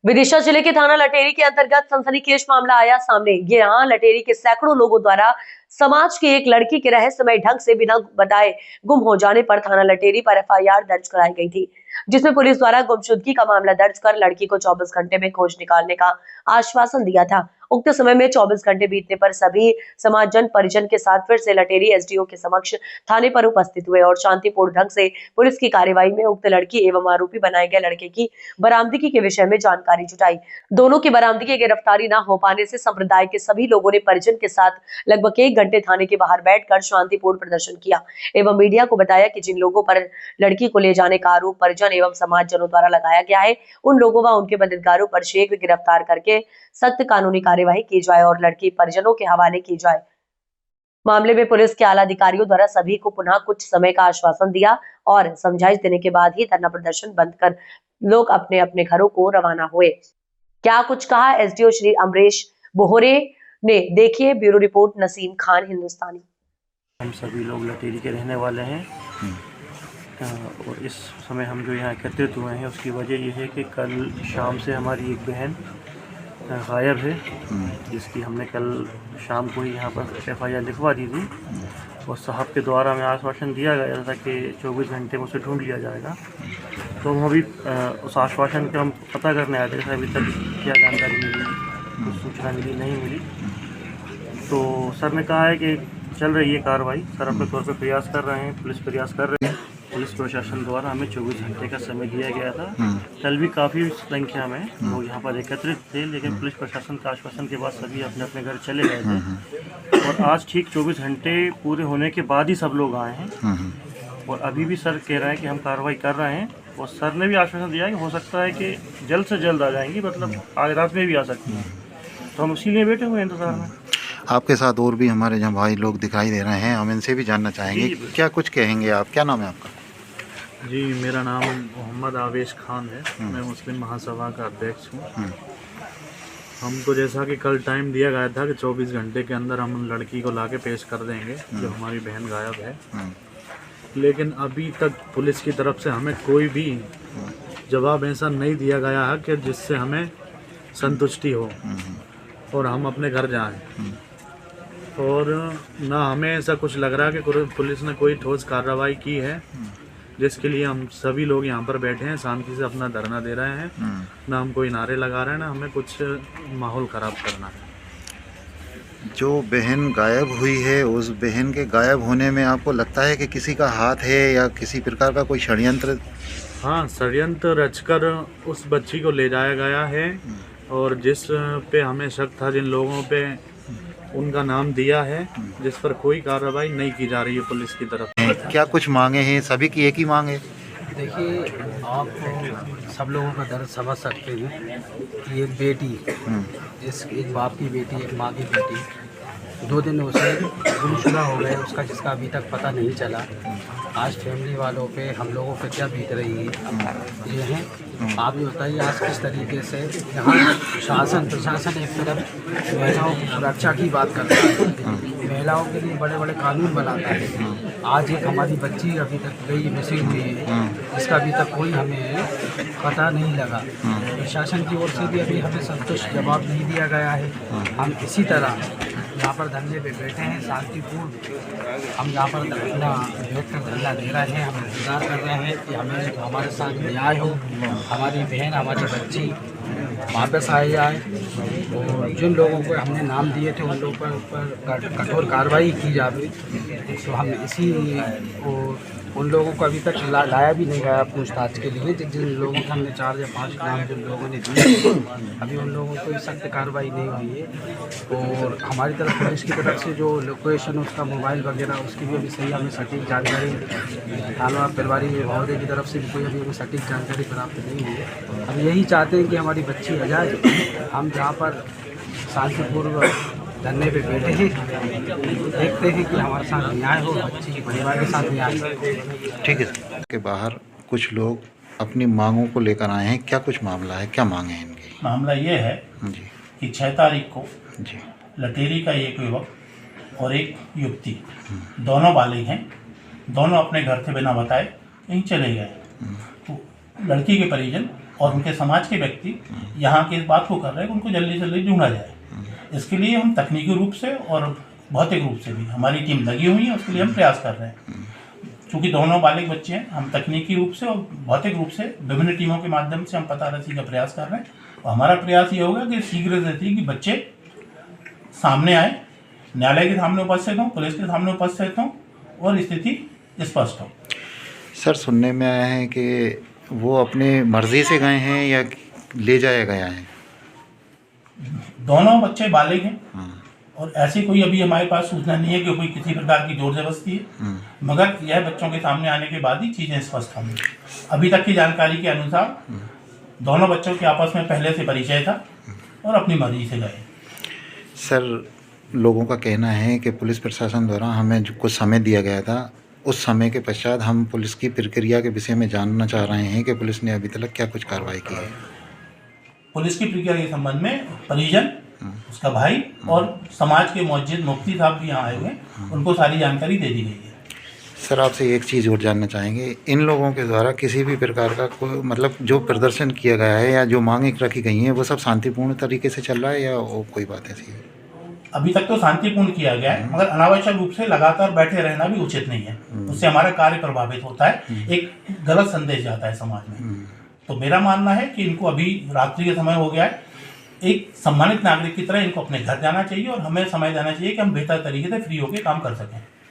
विदिशा जिले के थाना लटेरी के अंतर्गत सनसनीखेज मामला आया सामने। यहाँ लटेरी के सैकड़ों लोगों द्वारा समाज की एक लड़की के रहस्यमय ढंग से बिना बताए गुम हो जाने पर थाना लटेरी पर एफआईआर दर्ज कराई गई थी, जिसमें पुलिस द्वारा गुमशुदगी का मामला दर्ज कर लड़की को 24 घंटे में खोज निकालने का आश्वासन दिया था। उक्त समय में 24 घंटे बीतने पर सभी समाज जन परिजन के साथ फिर से लटेरी एसडीओ के समक्ष थाने पर उपस्थित हुए और शांतिपूर्ण ढंग से पुलिस की कार्यवाही में उक्त लड़की एवं आरोपी बनाए गए लड़के की बरामदगी के विषय में जानकारी जुटाई। दोनों की बरामदगी गिरफ्तारी न हो पाने से संप्रदाय के सभी लोगों ने परिजन के साथ लगभग 1 घंटे थाने के बाहर बैठकर शांतिपूर्ण प्रदर्शन किया एवं मीडिया को बताया कि जिन लोगों पर लड़की को ले जाने का आरोप परिजन एवं समाज जनों द्वारा लगाया गया है, उन लोगों व उनके मददगारों पर शीघ्र गिरफ्तार करके सख्त कानूनी कार्यवाही की जाए और लड़की परिजनों के हवाले की जाए। मामले में पुलिस के आला अधिकारियों द्वारा सभी को पुनः कुछ समय का आश्वासन दिया और समझाइश देने के बाद ही धरना प्रदर्शन बंद कर लोग अपने अपने घरों को रवाना हुए। क्या कुछ कहा एसडीओ श्री अमरीश बोहरे ने, देखिए ब्यूरो रिपोर्ट नसीम खान हिंदुस्तानी। हम सभी लोग लटेरी के रहने वाले हैं और इस समय हम जो यहाँ एकत्रित हुए हैं उसकी वजह यह है कि कल शाम से हमारी एक बहन गायब है, जिसकी हमने कल शाम को ही यहाँ पर एफआईआर लिखवा दी थी और साहब के द्वारा हमें आश्वासन दिया गया था कि 24 घंटे में उसे ढूंढ लिया जाएगा। तो हम अभी उस आश्वासन का हम पता करने आए थे कि अभी तक क्या जानकारी मिली, कुछ सूचना मिली नहीं मिली। तो सर ने कहा है कि चल रही है कार्रवाई, सर अपने तौर पर प्रयास कर रहे हैं, पुलिस प्रयास कर रहे हैं। पुलिस प्रशासन द्वारा हमें 24 घंटे का समय दिया गया था। कल भी काफ़ी संख्या में लोग यहाँ पर एकत्रित थे, लेकिन पुलिस प्रशासन के आश्वासन के बाद सभी अपने अपने घर चले गए थे और आज ठीक 24 घंटे पूरे होने के बाद ही सब लोग आए हैं और अभी भी सर कह रहे हैं कि हम कार्रवाई कर रहे हैं और सर ने भी आश्वासन दिया है कि हो सकता है कि जल्द से जल्द आ जाएंगी, मतलब आज रात में भी आ सकती हैं। तो हम इसीलिए बैठे हुए हैं इंतजार में। आपके साथ और भी हमारे जहाँ भाई लोग दिखाई दे रहे हैं, हम इनसे भी जानना चाहेंगे, क्या कुछ कहेंगे आप? क्या नाम है आपका? जी, मेरा नाम मोहम्मद आवेश खान है। मैं मुस्लिम महासभा का अध्यक्ष हूँ। हमको जैसा कि कल टाइम दिया गया था कि 24 घंटे के अंदर हम लड़की को लाके पेश कर देंगे जो हमारी बहन गायब है, लेकिन अभी तक पुलिस की तरफ से हमें कोई भी जवाब ऐसा नहीं दिया गया है कि जिससे हमें संतुष्टि हो और हम अपने घर जाएं। और ना हमें ऐसा कुछ लग रहा है कि पुलिस ने कोई ठोस कार्रवाई की है, जिसके लिए हम सभी लोग यहाँ पर बैठे हैं, शांति से अपना धरना दे रहे हैं। ना हम कोई नारे लगा रहे हैं, ना हमें कुछ माहौल ख़राब करना है। जो बहन गायब हुई है, उस बहन के गायब होने में आपको लगता है कि किसी का हाथ है या किसी प्रकार का कोई षड्यंत्र? हाँ, षड्यंत्र रचकर उस बच्ची को ले जाया गया है और जिस पे हमें शक था, जिन लोगों पे उनका नाम दिया है, जिस पर कोई कार्रवाई नहीं की जा रही है पुलिस की तरफ। क्या कुछ मांगे हैं? सभी की एक ही मांग है? देखिए, आप सब लोगों का दर्द समझ सकते हैं कि एक बेटी, एक बाप की बेटी, एक माँ की बेटी, 2 दिन उसे गुमशुदा हो गए, उसका जिसका अभी तक पता नहीं चला। आज फैमिली वालों पे, हम लोगों पे क्या बीत रही है ये है। आप ये बताइए आज किस तरीके से यहाँ प्रशासन एक तरफ महिलाओं की सुरक्षा की बात करता है, महिलाओं के लिए बड़े बड़े कानून बनाता है। आज एक हमारी बच्ची अभी तक गई मिसिंग हुई है, जिसका अभी तक कोई हमें पता नहीं लगा। प्रशासन की ओर से भी अभी हमें संतुष्ट जवाब नहीं दिया गया है। हम इसी तरह यहाँ पर धरने पे बैठे हैं शांतिपूर्ण। हम यहाँ पर अपना बैठ कर धरना दे रहे हैं। हम इंतज़ार कर रहे हैं कि हमें हमारे साथ न्याय हो, हमारी बहन, हमारी बच्ची वापस आई जाए और जिन लोगों को हमने नाम दिए थे उन लोगों पर कठोर कार्रवाई की जाए। तो हम इसी उन लोगों को अभी तक लाया भी नहीं गया पूछताछ के लिए। जिन लोगों को हमने 4 या 5 नाम जिन लोगों ने दिए, अभी उन लोगों को कोई सख्त कार्रवाई नहीं हुई है। और हमारी तरफ पुलिस की तरफ से जो लोकेशन, उसका मोबाइल वगैरह, उसकी भी अभी सही हमें सटीक जानकारी थाना प्रभारी महोदय की तरफ से भी कोई अभी हमें सटीक जानकारी प्राप्त नहीं हुई है। हम यही चाहते हैं कि हमारी बच्ची आ जाए। हम जहाँ पर शांतिपूर्वक धरने पे बैठे हैं, देखते हैं कि हमारे साथ न्याय हो, बच्ची के परिवार के साथ न्याय हो। ठीक है। के बाहर कुछ लोग अपनी मांगों को लेकर आए हैं, क्या कुछ मामला है, क्या मांगे हैं इनकी? मामला ये है जी कि 6 तारीख को जी लटेरी का एक युवक और एक युवती, दोनों बालिग हैं, दोनों अपने घर से बिना बताए कहीं चले गए। तो लड़की के परिजन और उनके समाज के व्यक्ति यहाँ की इस बात को कर रहे हैं कि उनको जल्दी से जल्दी ढूंढा जाए। इसके लिए हम तकनीकी रूप से और भौतिक रूप से भी हमारी टीम लगी हुई है, उसके लिए हम प्रयास कर रहे हैं। चूँकि दोनों बालिग बच्चे हैं, हम तकनीकी रूप से और भौतिक रूप से विभिन्न टीमों के माध्यम से हम पतारासी का प्रयास कर रहे हैं। और हमारा प्रयास ये होगा कि शीघ्र से शीघ्र बच्चे सामने आए, न्यायालय के सामने उपस्थित हों, पुलिस के सामने उपस्थित हों और स्थिति स्पष्ट हो। सर, सुनने में आया है कि वो अपने मर्जी से गए हैं या ले जाया गया है? दोनों बच्चे बालिग हैं और ऐसी कोई अभी हमारे पास सूचना नहीं है कि कोई किसी प्रकार की जोर जबरदस्ती है, मगर यह बच्चों के सामने आने के बाद ही चीज़ें स्पष्ट होंगी। अभी तक की जानकारी के अनुसार दोनों बच्चों के आपस में पहले से परिचय था और अपनी मर्जी से गए। सर, लोगों का कहना है कि पुलिस प्रशासन द्वारा हमें जो कुछ समय दिया गया था, उस समय के पश्चात हम पुलिस की प्रक्रिया के विषय में जानना चाह रहे हैं कि पुलिस ने अभी तक क्या कुछ कार्रवाई की है। पुलिस की प्रक्रिया के संबंध में परिजन, उसका भाई और समाज के मौजूद मुफ्ती साहब भी यहाँ आए हुए हैं, उनको सारी जानकारी दे दी गई है। सर, आपसे एक चीज़ और जानना चाहेंगे, इन लोगों के द्वारा किसी भी प्रकार का कोई मतलब जो प्रदर्शन किया गया है या जो मांगें रखी गई हैं वो सब शांतिपूर्ण तरीके से चल रहा है या वो कोई बात ऐसी है? अभी तक तो शांतिपूर्ण किया गया है, मगर अनावश्यक रूप से लगातार बैठे रहना भी उचित नहीं है। उससे हमारा कार्य प्रभावित होता है, एक गलत संदेश जाता है समाज में। तो मेरा मानना है कि इनको अभी रात्रि का समय हो गया है, एक सम्मानित नागरिक की तरह इनको अपने घर जाना चाहिए और हमें समय देना चाहिए कि हम बेहतर तरीके से फ्री होकर काम कर सकें।